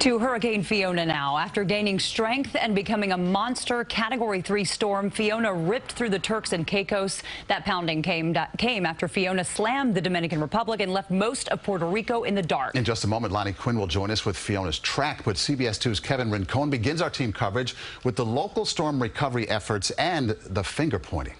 To Hurricane Fiona now. After gaining strength and becoming a monster Category 3 storm, Fiona ripped through the Turks and Caicos. That pounding came after Fiona slammed the Dominican Republic and left most of Puerto Rico in the dark. In just a moment, Lonnie Quinn will join us with Fiona's track, but CBS 2's Kevin Rincon begins our team coverage with the local storm recovery efforts and the finger pointing.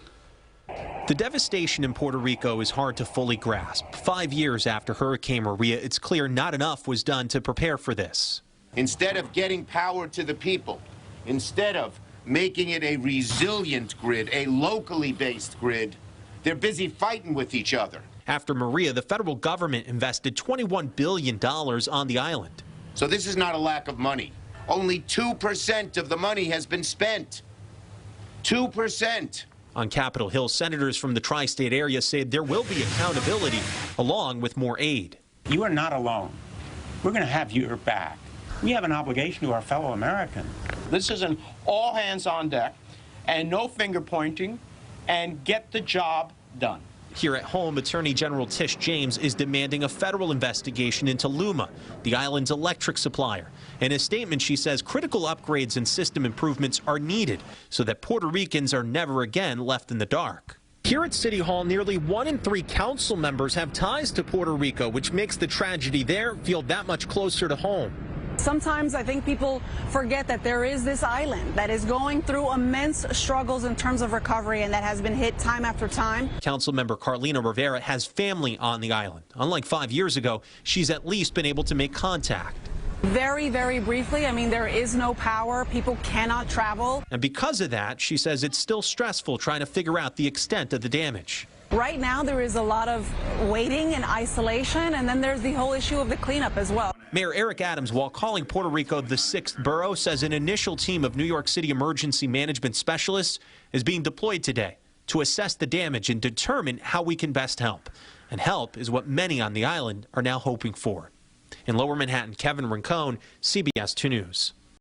The devastation in Puerto Rico is hard to fully grasp. 5 years after Hurricane Maria, it's clear not enough was done to prepare for this. Instead of getting power to the people, instead of making it a resilient grid, a locally based grid, they're busy fighting with each other. After Maria, the federal government invested $21 billion on the island. So this is not a lack of money. Only 2% of the money has been spent. 2%. On Capitol Hill, senators from the tri-state area say there will be accountability along with more aid. You are not alone. We're going to have your back. We have an obligation to our fellow Americans. This is an all hands on deck and no finger pointing and get the job done. Here at home, Attorney General Tish James is demanding a federal investigation into Luma, the island's electric supplier. In a statement, she says critical upgrades and system improvements are needed so that Puerto Ricans are never again left in the dark. Here at City Hall, nearly 1 in 3 council members have ties to Puerto Rico, which makes the tragedy there feel that much closer to home. Sometimes I think people forget that there is this island that is going through immense struggles in terms of recovery and that has been hit time after time. Councilmember Carlina Rivera has family on the island. Unlike 5 years ago, she's at least been able to make contact. Very, very briefly. I mean, there is no power. People cannot travel. And because of that, she says it's still stressful trying to figure out the extent of the damage. Right now, there is a lot of waiting and isolation, and then there's the whole issue of the cleanup as well. Mayor Eric Adams, while calling Puerto Rico the 6th borough, says an initial team of New York City emergency management specialists is being deployed today to assess the damage and determine how we can best help. And help is what many on the island are now hoping for. In Lower Manhattan, Kevin Rincon, CBS 2 News.